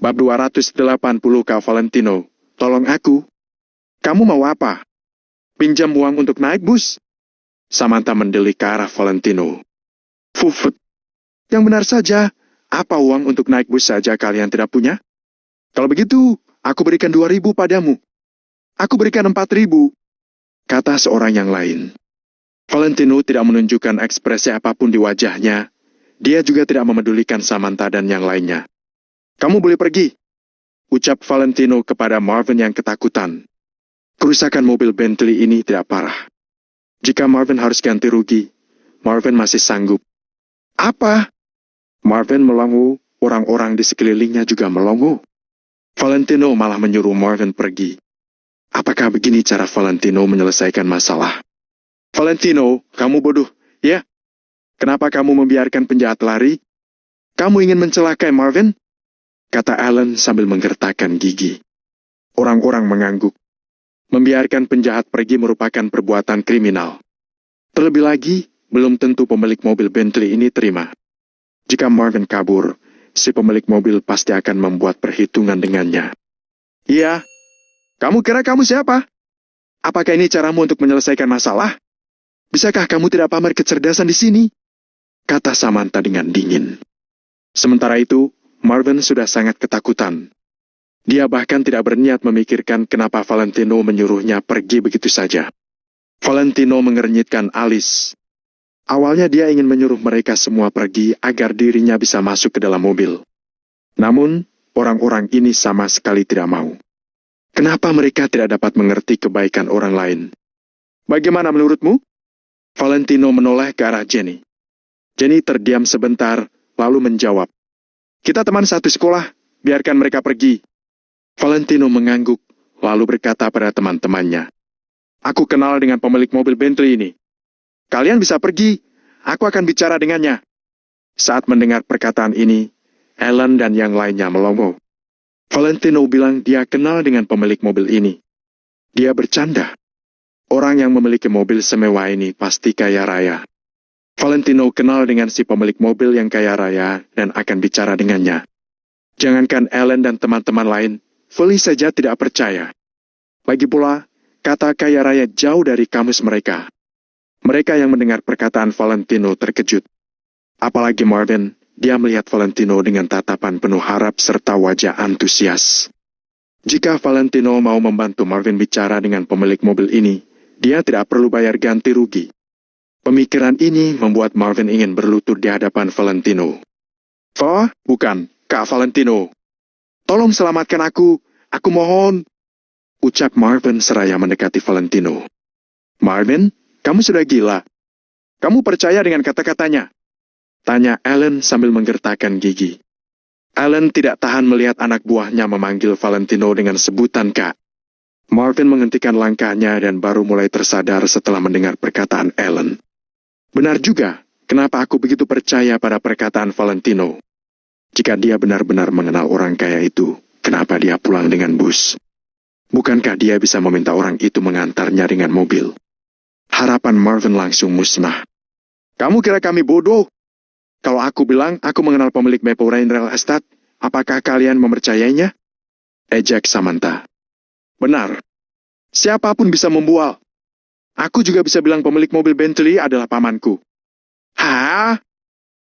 Bab 280 Kak Valentino. Tolong aku. Kamu mau apa? Pinjam uang untuk naik bus? Samantha mendelik ke arah Valentino. Fufut. Yang benar saja, apa uang untuk naik bus saja kalian tidak punya? Kalau begitu, aku berikan 2.000 padamu. Aku berikan 4.000, kata seorang yang lain. Valentino tidak menunjukkan ekspresi apapun di wajahnya. Dia juga tidak memedulikan Samantha dan yang lainnya. Kamu boleh pergi, ucap Valentino kepada Marvin yang ketakutan. Kerusakan mobil Bentley ini tidak parah. Jika Marvin harus ganti rugi, Marvin masih sanggup. Apa? Marvin melongo, orang-orang di sekelilingnya juga melongo. Valentino malah menyuruh Marvin pergi. Apakah begini cara Valentino menyelesaikan masalah? Valentino, kamu bodoh, ya? Kenapa kamu membiarkan penjahat lari? Kamu ingin mencelakai Marvin? Kata Alan sambil menggertakkan gigi. Orang-orang mengangguk. Membiarkan penjahat pergi merupakan perbuatan kriminal. Terlebih lagi, belum tentu pemilik mobil Bentley ini terima. Jika Marvin kabur, si pemilik mobil pasti akan membuat perhitungan dengannya. Iya. Kamu kira kamu siapa? Apakah ini caramu untuk menyelesaikan masalah? Bisakah kamu tidak pamer kecerdasan di sini? Kata Samantha dengan dingin. Sementara itu, Marvin sudah sangat ketakutan. Dia bahkan tidak berniat memikirkan kenapa Valentino menyuruhnya pergi begitu saja. Valentino mengernyitkan alis. Awalnya dia ingin menyuruh mereka semua pergi agar dirinya bisa masuk ke dalam mobil. Namun, orang-orang ini sama sekali tidak mau. Kenapa mereka tidak dapat mengerti kebaikan orang lain? Bagaimana menurutmu? Valentino menoleh ke arah Jenny. Jenny terdiam sebentar, lalu menjawab. Kita teman satu sekolah, biarkan mereka pergi. Valentino mengangguk, lalu berkata pada teman-temannya. Aku kenal dengan pemilik mobil Bentley ini. Kalian bisa pergi, aku akan bicara dengannya. Saat mendengar perkataan ini, Alan dan yang lainnya melongo. Valentino bilang dia kenal dengan pemilik mobil ini. Dia bercanda. Orang yang memiliki mobil semewah ini pasti kaya raya. Valentino kenal dengan si pemilik mobil yang kaya raya dan akan bicara dengannya. Jangankan Alan dan teman-teman lain, Felice saja tidak percaya. Lagi pula, kata kaya raya jauh dari kamus mereka. Mereka yang mendengar perkataan Valentino terkejut. Apalagi Marvin, dia melihat Valentino dengan tatapan penuh harap serta wajah antusias. Jika Valentino mau membantu Marvin bicara dengan pemilik mobil ini, dia tidak perlu bayar ganti rugi. Pemikiran ini membuat Marvin ingin berlutut di hadapan Valentino. Oh, bukan, Kak Valentino. Tolong selamatkan aku mohon. Ucap Marvin seraya mendekati Valentino. Marvin, kamu sudah gila. Kamu percaya dengan kata-katanya? Tanya Alan sambil menggertakkan gigi. Alan tidak tahan melihat anak buahnya memanggil Valentino dengan sebutan Kak. Marvin menghentikan langkahnya dan baru mulai tersadar setelah mendengar perkataan Alan. Benar juga, kenapa aku begitu percaya pada perkataan Valentino. Jika dia benar-benar mengenal orang kaya itu, kenapa dia pulang dengan bus? Bukankah dia bisa meminta orang itu mengantarnya dengan mobil? Harapan Marvin langsung musnah. Kamu kira kami bodoh? Kalau aku bilang aku mengenal pemilik Maple Rain Real Estate, apakah kalian mempercayainya? Ejek Samantha. Benar. Siapapun bisa membual. Aku juga bisa bilang pemilik mobil Bentley adalah pamanku. Hah?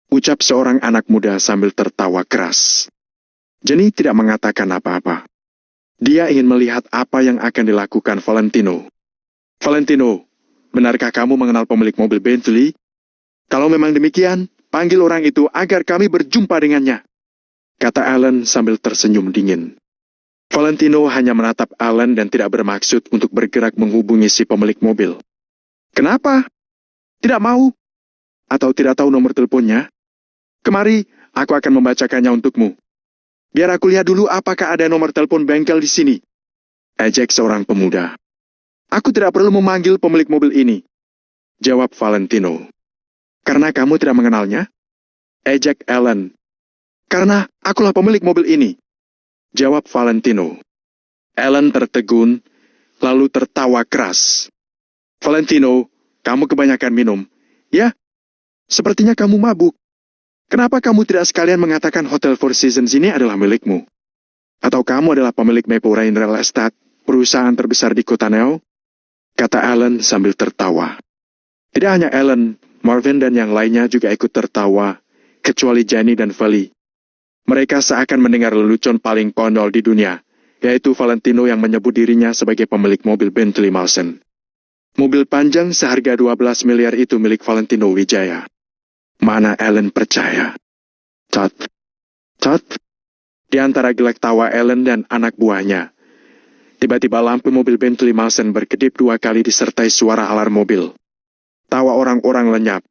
Ucap seorang anak muda sambil tertawa keras. Jenny tidak mengatakan apa-apa. Dia ingin melihat apa yang akan dilakukan Valentino. Valentino, benarkah kamu mengenal pemilik mobil Bentley? Kalau memang demikian, panggil orang itu agar kami berjumpa dengannya. Kata Alan sambil tersenyum dingin. Valentino hanya menatap Alan dan tidak bermaksud untuk bergerak menghubungi si pemilik mobil. Kenapa? Tidak mau? Atau tidak tahu nomor teleponnya? Kemari, aku akan membacakannya untukmu. Biar aku lihat dulu apakah ada nomor telepon bengkel di sini. Ejek seorang pemuda. Aku tidak perlu memanggil pemilik mobil ini. Jawab Valentino. Karena kamu tidak mengenalnya? Ejek Alan. Karena akulah pemilik mobil ini. Jawab Valentino. Alan tertegun, lalu tertawa keras. Valentino, kamu kebanyakan minum. Ya, sepertinya kamu mabuk. Kenapa kamu tidak sekalian mengatakan Hotel Four Seasons ini adalah milikmu? Atau kamu adalah pemilik Maple Rain Real Estate, perusahaan terbesar di kota Neo? Kata Alan sambil tertawa. Tidak hanya Alan, Marvin dan yang lainnya juga ikut tertawa, kecuali Jenny dan Feli. Mereka seakan mendengar lelucon paling konyol di dunia, yaitu Valentino yang menyebut dirinya sebagai pemilik mobil Bentley Malsen. Mobil panjang seharga 12 miliar itu milik Valentino Wijaya. Mana Alan percaya? Tot. Di antara gelak tawa Alan dan anak buahnya, tiba-tiba lampu mobil Bentley Malsen berkedip 2 kali disertai suara alarm mobil. Tawa orang-orang lenyap.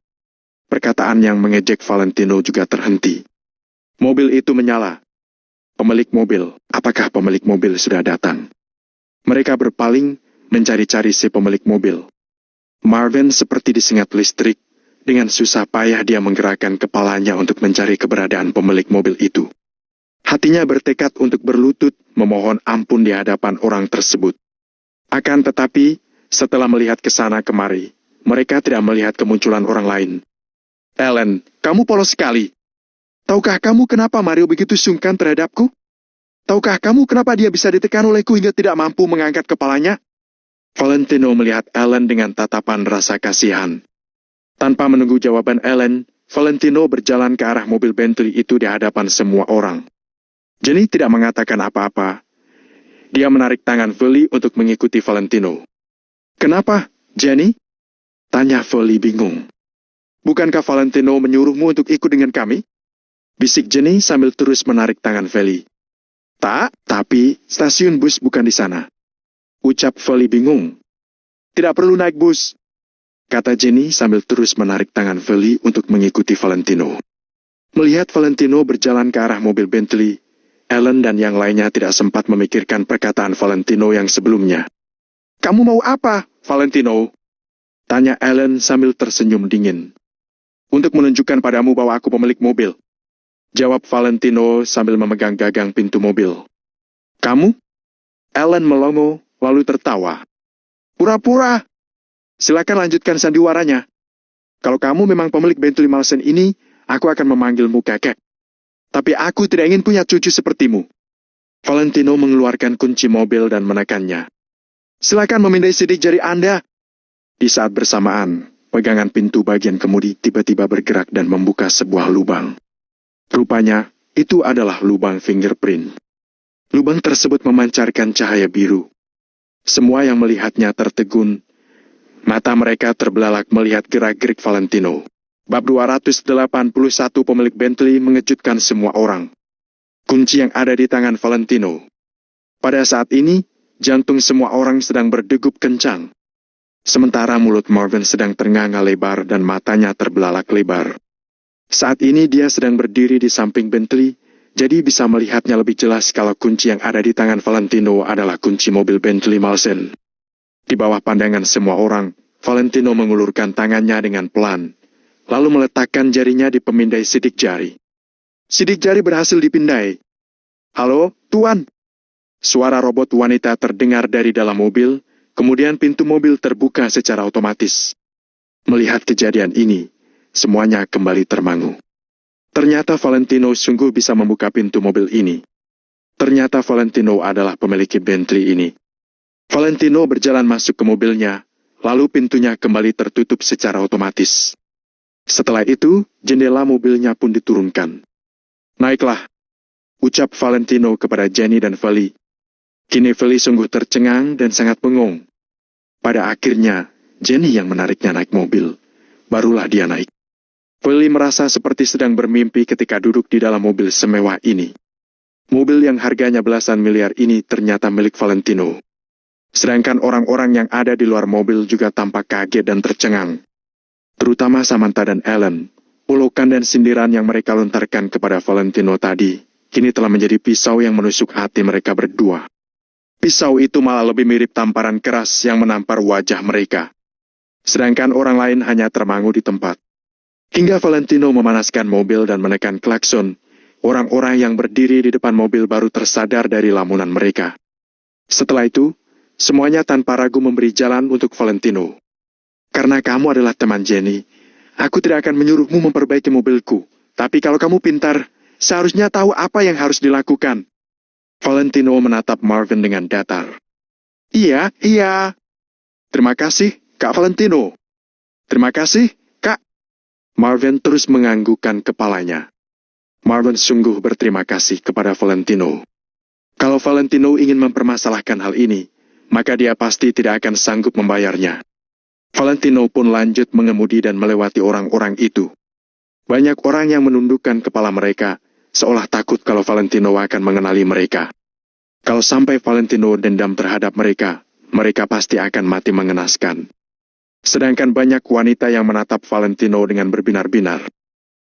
Perkataan yang mengejek Valentino juga terhenti. Mobil itu menyala. Pemilik mobil, apakah pemilik mobil sudah datang? Mereka berpaling, mencari-cari si pemilik mobil. Marvin seperti disengat listrik, dengan susah payah dia menggerakkan kepalanya untuk mencari keberadaan pemilik mobil itu. Hatinya bertekad untuk berlutut, memohon ampun di hadapan orang tersebut. Akan tetapi, setelah melihat ke sana kemari, mereka tidak melihat kemunculan orang lain. Alan, kamu polos sekali. Tahukah kamu kenapa Mario begitu sungkan terhadapku? Tahukah kamu kenapa dia bisa ditekan olehku hingga tidak mampu mengangkat kepalanya? Valentino melihat Alan dengan tatapan rasa kasihan. Tanpa menunggu jawaban Alan, Valentino berjalan ke arah mobil Bentley itu di hadapan semua orang. Jenny tidak mengatakan apa-apa. Dia menarik tangan Feli untuk mengikuti Valentino. Kenapa, Jenny? Tanya Feli bingung. Bukankah Valentino menyuruhmu untuk ikut dengan kami? Bisik Jenny sambil terus menarik tangan Feli. Tak, tapi stasiun bus bukan di sana. Ucap Feli bingung. Tidak perlu naik bus, kata Jenny sambil terus menarik tangan Feli untuk mengikuti Valentino. Melihat Valentino berjalan ke arah mobil Bentley, Alan dan yang lainnya tidak sempat memikirkan perkataan Valentino yang sebelumnya. Kamu mau apa, Valentino? Tanya Alan sambil tersenyum dingin. Untuk menunjukkan padamu bahwa aku pemilik mobil. Jawab Valentino sambil memegang gagang pintu mobil. Kamu? Alan melongo, lalu tertawa. Pura-pura. Silakan lanjutkan sandiwaranya. Kalau kamu memang pemilik Bentley Malsen ini, aku akan memanggilmu kakek. Tapi aku tidak ingin punya cucu sepertimu. Valentino mengeluarkan kunci mobil dan menekannya. Silakan memindai sidik jari Anda. Di saat bersamaan, pegangan pintu bagian kemudi tiba-tiba bergerak dan membuka sebuah lubang. Rupanya, itu adalah lubang fingerprint. Lubang tersebut memancarkan cahaya biru. Semua yang melihatnya tertegun. Mata mereka terbelalak melihat gerak-gerik Valentino. Bab 281 pemilik Bentley mengejutkan semua orang. Kunci yang ada di tangan Valentino. Pada saat ini, jantung semua orang sedang berdegup kencang. Sementara mulut Marvin sedang ternganga lebar dan matanya terbelalak lebar. Saat ini dia sedang berdiri di samping Bentley, jadi bisa melihatnya lebih jelas kalau kunci yang ada di tangan Valentino adalah kunci mobil Bentley Malsen. Di bawah pandangan semua orang, Valentino mengulurkan tangannya dengan pelan, lalu meletakkan jarinya di pemindai sidik jari. Sidik jari berhasil dipindai. Halo, Tuan. Suara robot wanita terdengar dari dalam mobil, kemudian pintu mobil terbuka secara otomatis. Melihat kejadian ini, semuanya kembali termangu. Ternyata Valentino sungguh bisa membuka pintu mobil ini. Ternyata Valentino adalah pemilik Bentley ini. Valentino berjalan masuk ke mobilnya, lalu pintunya kembali tertutup secara otomatis. Setelah itu, jendela mobilnya pun diturunkan. Naiklah, ucap Valentino kepada Jenny dan Feli. Kini Feli sungguh tercengang dan sangat bengong. Pada akhirnya, Jenny yang menariknya naik mobil. Barulah dia naik. Feli merasa seperti sedang bermimpi ketika duduk di dalam mobil semewah ini. Mobil yang harganya belasan miliar ini ternyata milik Valentino. Sedangkan orang-orang yang ada di luar mobil juga tampak kaget dan tercengang. Terutama Samantha dan Alan. Ulukan dan sindiran yang mereka lontarkan kepada Valentino tadi, kini telah menjadi pisau yang menusuk hati mereka berdua. Pisau itu malah lebih mirip tamparan keras yang menampar wajah mereka. Sedangkan orang lain hanya termangu di tempat. Hingga Valentino memanaskan mobil dan menekan klakson, orang-orang yang berdiri di depan mobil baru tersadar dari lamunan mereka. Setelah itu, semuanya tanpa ragu memberi jalan untuk Valentino. Karena kamu adalah teman Jenny, aku tidak akan menyuruhmu memperbaiki mobilku. Tapi kalau kamu pintar, seharusnya tahu apa yang harus dilakukan. Valentino menatap Marvin dengan datar. Iya, iya. Terima kasih, Kak Valentino. Terima kasih, Kak. Marvin terus menganggukkan kepalanya. Marvin sungguh berterima kasih kepada Valentino. Kalau Valentino ingin mempermasalahkan hal ini, maka dia pasti tidak akan sanggup membayarnya. Valentino pun lanjut mengemudi dan melewati orang-orang itu. Banyak orang yang menundukkan kepala mereka, seolah takut kalau Valentino akan mengenali mereka. Kalau sampai Valentino dendam terhadap mereka, mereka pasti akan mati mengenaskan. Sedangkan banyak wanita yang menatap Valentino dengan berbinar-binar.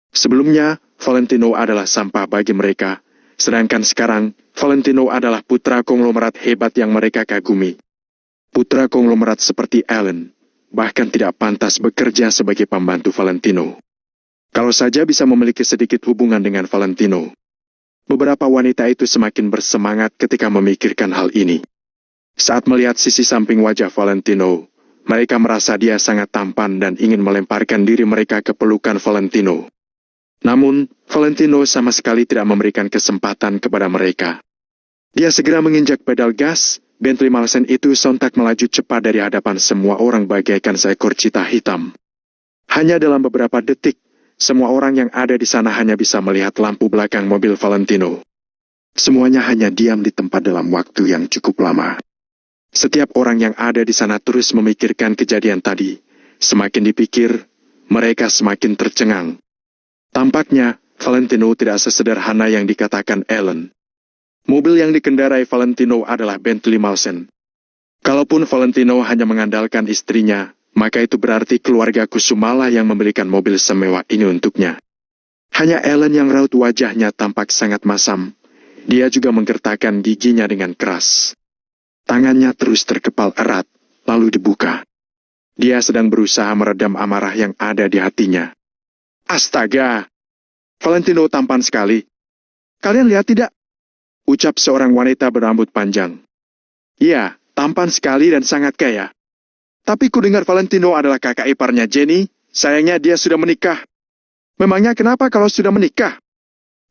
Sebelumnya, Valentino adalah sampah bagi mereka, sedangkan sekarang, Valentino adalah putra konglomerat hebat yang mereka kagumi. Putra konglomerat seperti Alan, bahkan tidak pantas bekerja sebagai pembantu Valentino. Kalau saja bisa memiliki sedikit hubungan dengan Valentino. Beberapa wanita itu semakin bersemangat ketika memikirkan hal ini. Saat melihat sisi samping wajah Valentino, mereka merasa dia sangat tampan dan ingin melemparkan diri mereka ke pelukan Valentino. Namun, Valentino sama sekali tidak memberikan kesempatan kepada mereka. Dia segera menginjak pedal gas, Bentley Malsen itu sontak melaju cepat dari hadapan semua orang bagaikan seekor cita hitam. Hanya dalam beberapa detik, semua orang yang ada di sana hanya bisa melihat lampu belakang mobil Valentino. Semuanya hanya diam di tempat dalam waktu yang cukup lama. Setiap orang yang ada di sana terus memikirkan kejadian tadi. Semakin dipikir, mereka semakin tercengang. Tampaknya, Valentino tidak sesederhana yang dikatakan Alan. Mobil yang dikendarai Valentino adalah Bentley Malsen. Kalaupun Valentino hanya mengandalkan istrinya, maka itu berarti keluarga Kusumala yang membelikan mobil semewah ini untuknya. Hanya Alan yang raut wajahnya tampak sangat masam. Dia juga menggertakkan giginya dengan keras. Tangannya terus terkepal erat, lalu dibuka. Dia sedang berusaha meredam amarah yang ada di hatinya. Astaga! Valentino tampan sekali. Kalian lihat tidak? Ucap seorang wanita berambut panjang. Iya, tampan sekali dan sangat kaya. Tapi ku dengar Valentino adalah kakak iparnya Jenny, sayangnya dia sudah menikah. Memangnya kenapa kalau sudah menikah?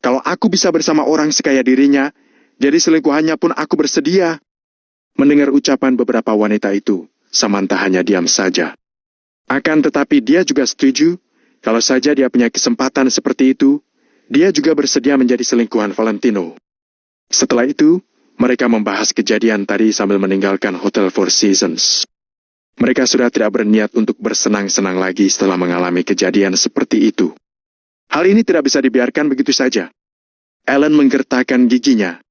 Kalau aku bisa bersama orang sekaya dirinya, jadi selingkuhannya pun aku bersedia. Mendengar ucapan beberapa wanita itu, Samantha hanya diam saja. Akan tetapi dia juga setuju, kalau saja dia punya kesempatan seperti itu, dia juga bersedia menjadi selingkuhan Valentino. Setelah itu, mereka membahas kejadian tadi sambil meninggalkan Hotel Four Seasons. Mereka sudah tidak berniat untuk bersenang-senang lagi setelah mengalami kejadian seperti itu. Hal ini tidak bisa dibiarkan begitu saja. Alan menggertakkan giginya.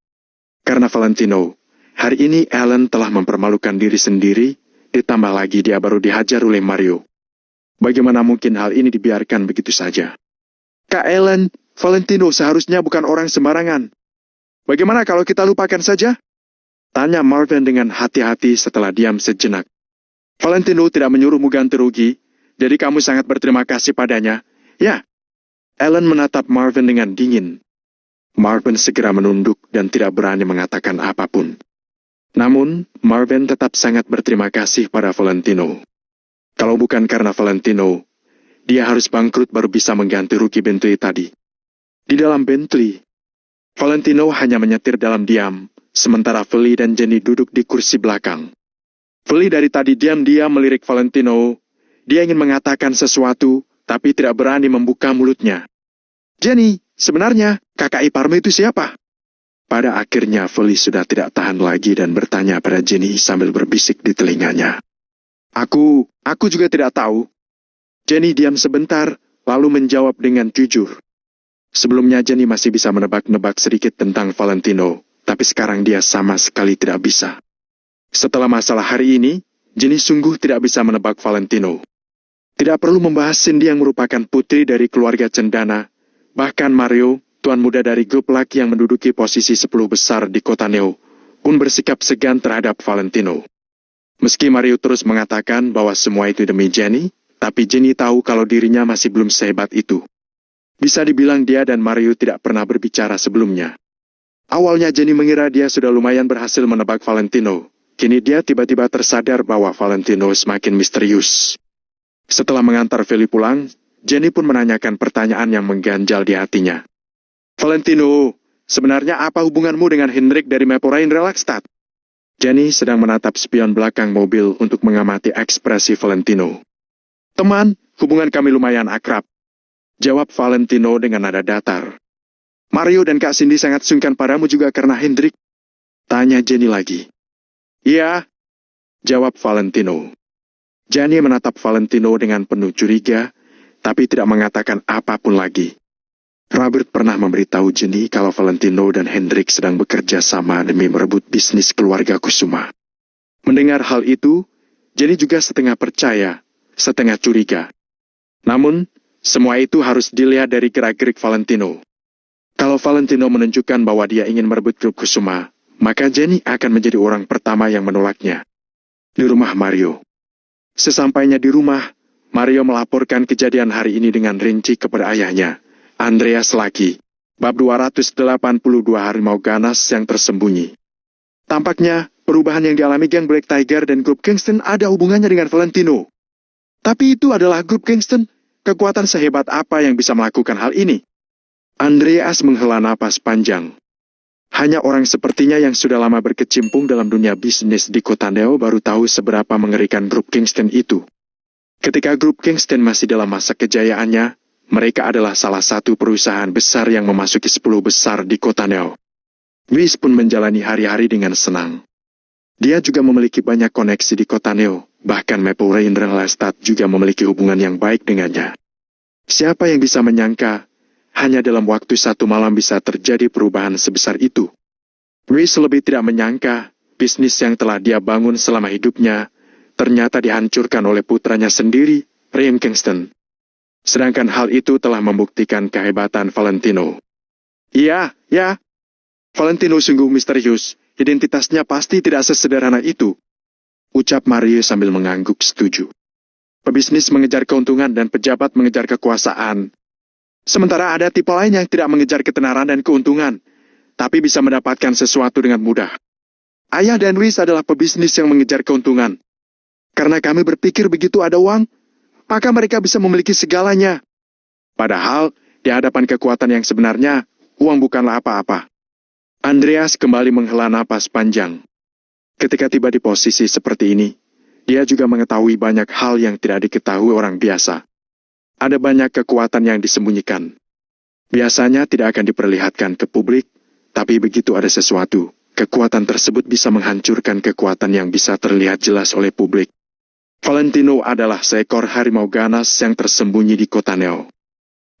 Karena Valentino, hari ini Alan telah mempermalukan diri sendiri, ditambah lagi dia baru dihajar oleh Mario. Bagaimana mungkin hal ini dibiarkan begitu saja? Kak Alan, Valentino seharusnya bukan orang sembarangan. Bagaimana kalau kita lupakan saja? Tanya Marvin dengan hati-hati setelah diam sejenak. Valentino tidak menyuruhmu ganti rugi, jadi kamu sangat berterima kasih padanya, ya? Alan menatap Marvin dengan dingin. Marvin segera menunduk dan tidak berani mengatakan apapun. Namun, Marvin tetap sangat berterima kasih pada Valentino. Kalau bukan karena Valentino, dia harus bangkrut baru bisa mengganti rugi Bentley tadi. Di dalam Bentley, Valentino hanya menyetir dalam diam, sementara Feli dan Jenny duduk di kursi belakang. Feli dari tadi diam-diam melirik Valentino. Dia ingin mengatakan sesuatu, tapi tidak berani membuka mulutnya. Jenny, sebenarnya kakak iparmu itu siapa? Pada akhirnya Feli sudah tidak tahan lagi dan bertanya pada Jenny sambil berbisik di telinganya. Aku juga tidak tahu. Jenny diam sebentar, lalu menjawab dengan jujur. Sebelumnya Jenny masih bisa menebak-nebak sedikit tentang Valentino, tapi sekarang dia sama sekali tidak bisa. Setelah masalah hari ini, Jenny sungguh tidak bisa menebak Valentino. Tidak perlu membahas Cindy yang merupakan putri dari keluarga Cendana, bahkan Mario, tuan muda dari grup laki yang menduduki posisi 10 besar di kota Neo, pun bersikap segan terhadap Valentino. Meski Mario terus mengatakan bahwa semua itu demi Jenny, tapi Jenny tahu kalau dirinya masih belum sehebat itu. Bisa dibilang dia dan Mario tidak pernah berbicara sebelumnya. Awalnya Jenny mengira dia sudah lumayan berhasil menebak Valentino. Kini dia tiba-tiba tersadar bahwa Valentino semakin misterius. Setelah mengantar Feli pulang, Jenny pun menanyakan pertanyaan yang mengganjal di hatinya. Valentino, sebenarnya apa hubunganmu dengan Hendrik dari Maple Rain Relaxstad? Jenny sedang menatap spion belakang mobil untuk mengamati ekspresi Valentino. Teman, hubungan kami lumayan akrab, jawab Valentino dengan nada datar. Mario dan Kak Cindy sangat sungkan padamu juga karena Hendrik? Tanya Jenny lagi. Iya, jawab Valentino. Jenny menatap Valentino dengan penuh curiga, tapi tidak mengatakan apapun lagi. Robert pernah memberitahu Jenny kalau Valentino dan Hendrik sedang bekerja sama demi merebut bisnis keluarga Kusuma. Mendengar hal itu, Jenny juga setengah percaya, setengah curiga. Namun, semua itu harus dilihat dari gerak-gerik Valentino. Kalau Valentino menunjukkan bahwa dia ingin merebut grup Kusuma, maka Jenny akan menjadi orang pertama yang menolaknya. Di rumah Mario. Sesampainya di rumah, Mario melaporkan kejadian hari ini dengan rinci kepada ayahnya, Andreas lagi. Bab 282 Harimau Ganas yang Tersembunyi. Tampaknya, perubahan yang dialami geng Black Tiger dan grup Kingston ada hubungannya dengan Valentino. Tapi itu adalah grup Kingston. Kekuatan sehebat apa yang bisa melakukan hal ini? Andreas menghela napas panjang. Hanya orang sepertinya yang sudah lama berkecimpung dalam dunia bisnis di kota Neo baru tahu seberapa mengerikan grup Kingston itu. Ketika grup Kingston masih dalam masa kejayaannya, mereka adalah salah satu perusahaan besar yang memasuki 10 besar di kota Neo. Luis pun menjalani hari-hari dengan senang. Dia juga memiliki banyak koneksi di kota Neo, bahkan Maple Rain Relaxstad juga memiliki hubungan yang baik dengannya. Siapa yang bisa menyangka, hanya dalam waktu 1 malam bisa terjadi perubahan sebesar itu. Luis lebih tidak menyangka, bisnis yang telah dia bangun selama hidupnya, ternyata dihancurkan oleh putranya sendiri, Ryan Kingston. Sedangkan hal itu telah membuktikan kehebatan Valentino. Iya, ya. Valentino sungguh misterius, identitasnya pasti tidak sesederhana itu. Ucap Mario sambil mengangguk setuju. Pebisnis mengejar keuntungan dan pejabat mengejar kekuasaan. Sementara ada tipe lain yang tidak mengejar ketenaran dan keuntungan, tapi bisa mendapatkan sesuatu dengan mudah. Ayah dan Luis adalah pebisnis yang mengejar keuntungan. Karena kami berpikir begitu ada uang, maka mereka bisa memiliki segalanya. Padahal, di hadapan kekuatan yang sebenarnya, uang bukanlah apa-apa. Andreas kembali menghela napas panjang. Ketika tiba di posisi seperti ini, dia juga mengetahui banyak hal yang tidak diketahui orang biasa. Ada banyak kekuatan yang disembunyikan. Biasanya tidak akan diperlihatkan ke publik, tapi begitu ada sesuatu, kekuatan tersebut bisa menghancurkan kekuatan yang bisa terlihat jelas oleh publik. Valentino adalah seekor harimau ganas yang tersembunyi di kota Neo.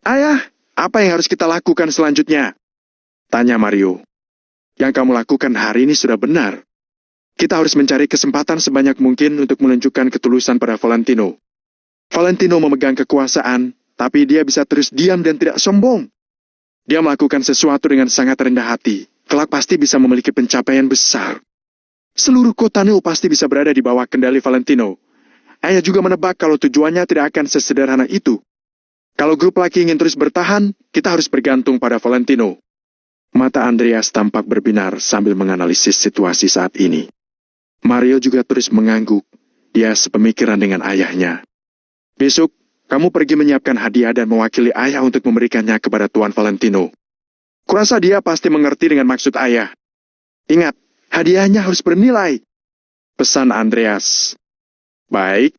Ayah, apa yang harus kita lakukan selanjutnya? Tanya Mario. Yang kamu lakukan hari ini sudah benar. Kita harus mencari kesempatan sebanyak mungkin untuk menunjukkan ketulusan pada Valentino. Valentino memegang kekuasaan, tapi dia bisa terus diam dan tidak sombong. Dia melakukan sesuatu dengan sangat rendah hati, kelak pasti bisa memiliki pencapaian besar. Seluruh kota Neo pasti bisa berada di bawah kendali Valentino. Ayah juga menebak kalau tujuannya tidak akan sesederhana itu. Kalau grup laki ingin terus bertahan, kita harus bergantung pada Valentino. Mata Andreas tampak berbinar sambil menganalisis situasi saat ini. Mario juga terus mengangguk. Dia sepemikiran dengan ayahnya. Besok, kamu pergi menyiapkan hadiah dan mewakili ayah untuk memberikannya kepada Tuan Valentino. Kurasa dia pasti mengerti dengan maksud ayah. Ingat, hadiahnya harus bernilai. Pesan Andreas. Baik,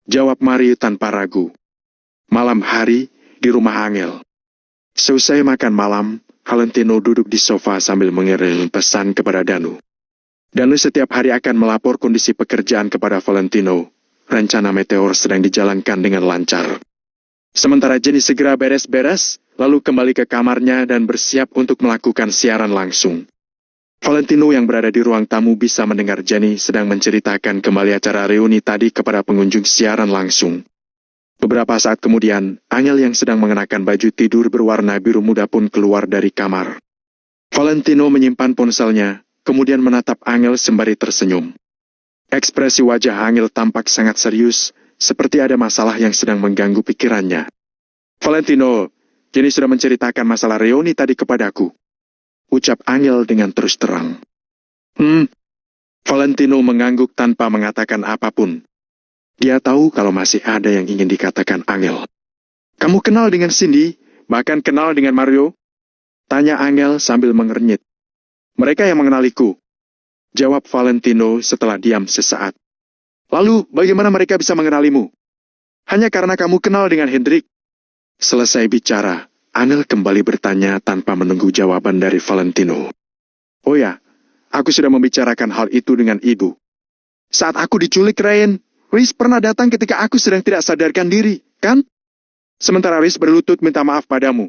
jawab Mario tanpa ragu. Malam hari, di rumah Angel. Selesai makan malam, Valentino duduk di sofa sambil mengirim pesan kepada Danu. Danu setiap hari akan melapor kondisi pekerjaan kepada Valentino. Rencana meteor sedang dijalankan dengan lancar. Sementara Jenny segera beres-beres, lalu kembali ke kamarnya dan bersiap untuk melakukan siaran langsung. Valentino yang berada di ruang tamu bisa mendengar Jenny sedang menceritakan kembali acara reuni tadi kepada pengunjung siaran langsung. Beberapa saat kemudian, Angel yang sedang mengenakan baju tidur berwarna biru muda pun keluar dari kamar. Valentino menyimpan ponselnya, kemudian menatap Angel sembari tersenyum. Ekspresi wajah Angel tampak sangat serius, seperti ada masalah yang sedang mengganggu pikirannya. Valentino, Jenny sudah menceritakan masalah reuni tadi kepadaku. Ucap Angel dengan terus terang. Valentino mengangguk tanpa mengatakan apapun. Dia tahu kalau masih ada yang ingin dikatakan Angel. Kamu kenal dengan Cindy, bahkan kenal dengan Mario? Tanya Angel sambil mengernyit. Mereka yang mengenaliku. Jawab Valentino setelah diam sesaat. Lalu, bagaimana mereka bisa mengenalimu? Hanya karena kamu kenal dengan Hendrik. Selesai bicara, Angel kembali bertanya tanpa menunggu jawaban dari Valentino. Oh ya, aku sudah membicarakan hal itu dengan ibu. Saat aku diculik, Ryan, Riz pernah datang ketika aku sedang tidak sadarkan diri, kan? Sementara Riz berlutut minta maaf padamu.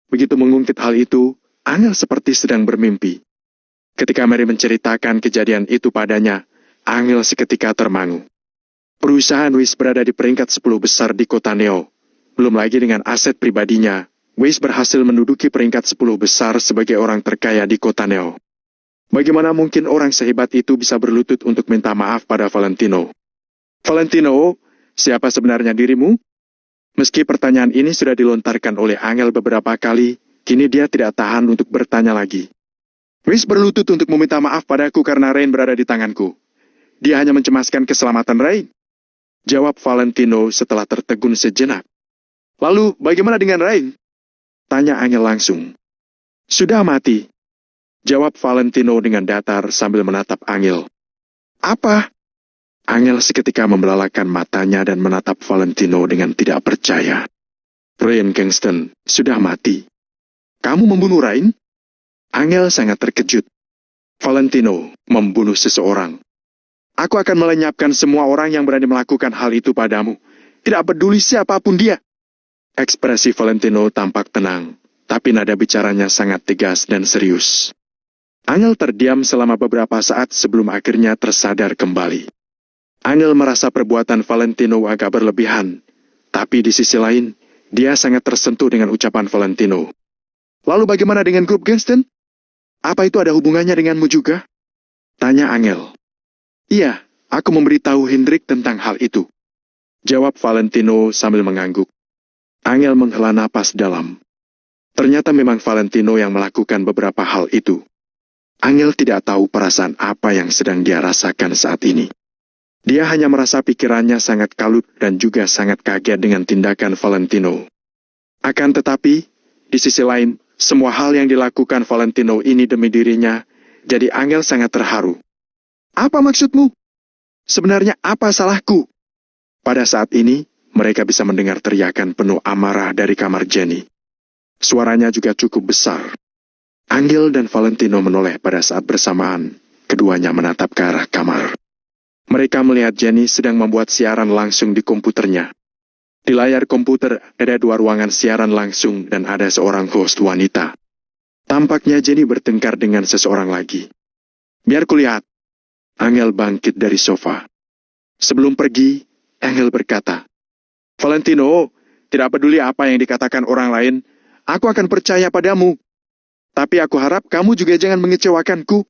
Begitu mengungkit hal itu, Angel seperti sedang bermimpi. Ketika Mary menceritakan kejadian itu padanya, Angel seketika termangu. Perusahaan Riz berada di peringkat 10 besar di kota Neo. Belum lagi dengan aset pribadinya, Riz berhasil menduduki peringkat 10 besar sebagai orang terkaya di kota Neo. Bagaimana mungkin orang sehebat itu bisa berlutut untuk minta maaf pada Valentino? Valentino, siapa sebenarnya dirimu? Meski pertanyaan ini sudah dilontarkan oleh Angel beberapa kali, kini dia tidak tahan untuk bertanya lagi. Riz berlutut untuk meminta maaf padaku karena Rain berada di tanganku. Dia hanya mencemaskan keselamatan Rain. Jawab Valentino setelah tertegun sejenak. Lalu, bagaimana dengan Rain? Tanya Angel langsung. Sudah mati. Jawab Valentino dengan datar sambil menatap Angel. Apa? Angel seketika membelalakan matanya dan menatap Valentino dengan tidak percaya. Rain Kingston sudah mati. Kamu membunuh Rain? Angel sangat terkejut. Valentino membunuh seseorang. Aku akan melenyapkan semua orang yang berani melakukan hal itu padamu. Tidak peduli siapapun dia. Ekspresi Valentino tampak tenang, tapi nada bicaranya sangat tegas dan serius. Angel terdiam selama beberapa saat sebelum akhirnya tersadar kembali. Angel merasa perbuatan Valentino agak berlebihan, tapi di sisi lain, dia sangat tersentuh dengan ucapan Valentino. Lalu bagaimana dengan grup Gaston? Apa itu ada hubungannya denganmu juga? Tanya Angel. Iya, aku memberitahu Hendrik tentang hal itu. Jawab Valentino sambil mengangguk. Angel menghela napas dalam. Ternyata memang Valentino yang melakukan beberapa hal itu. Angel tidak tahu perasaan apa yang sedang dia rasakan saat ini. Dia hanya merasa pikirannya sangat kalut dan juga sangat kaget dengan tindakan Valentino. Akan tetapi, di sisi lain, semua hal yang dilakukan Valentino ini demi dirinya, jadi Angel sangat terharu. Apa maksudmu? Sebenarnya apa salahku? Pada saat ini, mereka bisa mendengar teriakan penuh amarah dari kamar Jenny. Suaranya juga cukup besar. Angel dan Valentino menoleh pada saat bersamaan, keduanya menatap ke arah kamar. Mereka melihat Jenny sedang membuat siaran langsung di komputernya. Di layar komputer ada 2 ruangan siaran langsung dan ada seorang host wanita. Tampaknya Jenny bertengkar dengan seseorang lagi. Biar kulihat. Angel bangkit dari sofa. Sebelum pergi, Angel berkata, Valentino, tidak peduli apa yang dikatakan orang lain, aku akan percaya padamu. Tapi aku harap kamu juga jangan mengecewakanku.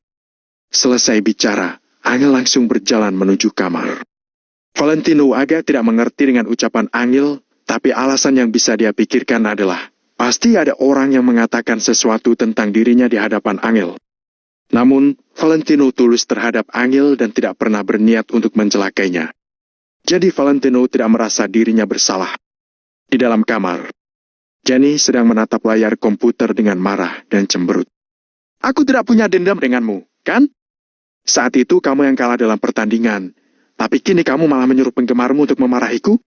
Selesai bicara, Angel langsung berjalan menuju kamar. Valentino agak tidak mengerti dengan ucapan Angel, tapi alasan yang bisa dia pikirkan adalah, pasti ada orang yang mengatakan sesuatu tentang dirinya di hadapan Angel. Namun, Valentino tulus terhadap Angel dan tidak pernah berniat untuk mencelakainya. Jadi Valentino tidak merasa dirinya bersalah. Di dalam kamar, Jenny sedang menatap layar komputer dengan marah dan cemberut. Aku tidak punya dendam denganmu, kan? Saat itu kamu yang kalah dalam pertandingan, tapi kini kamu malah menyuruh penggemarmu untuk memarahiku?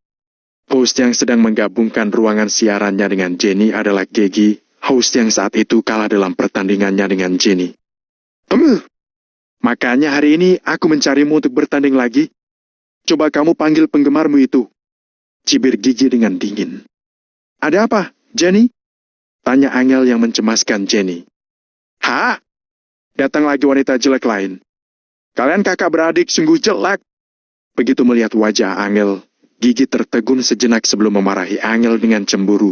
Host yang sedang menggabungkan ruangan siarannya dengan Jenny adalah Gigi, host yang saat itu kalah dalam pertandingannya dengan Jenny. Makanya hari ini aku mencarimu untuk bertanding lagi. Coba kamu panggil penggemarmu itu. Cibir Gigi dengan dingin. Ada apa, Jenny? Tanya Angel yang mencemaskan Jenny. Hah? Datang lagi wanita jelek lain. Kalian kakak beradik sungguh jelek. Begitu melihat wajah Angel, Gigi tertegun sejenak sebelum memarahi Angel dengan cemburu.